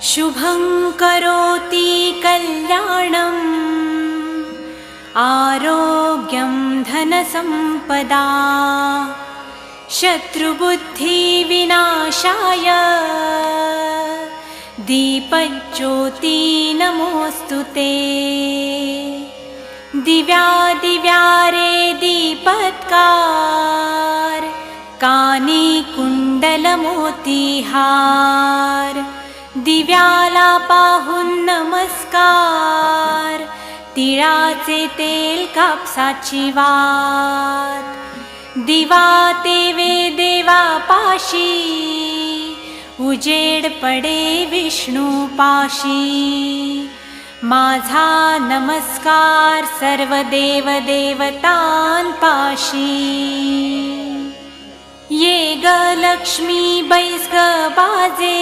शुभं करोति कल्याणम् आरोग्यं धनसम्पदा शत्रुबुद्धिविनाशाय दीपज्योति नमोऽस्तुते। दिव्या दिव्या रे दीपत्कार कानी कुंडलमोतीहार दिव्याला पाहून नमस्कार तिळाचे तेल कापसाची वात दिवा तेवे देवा पाशी उजेड पडे विष्णू पाशी माझा नमस्कार सर्व देव देवतांपाशी। ये ग लक्ष्मी बैस ग बाजे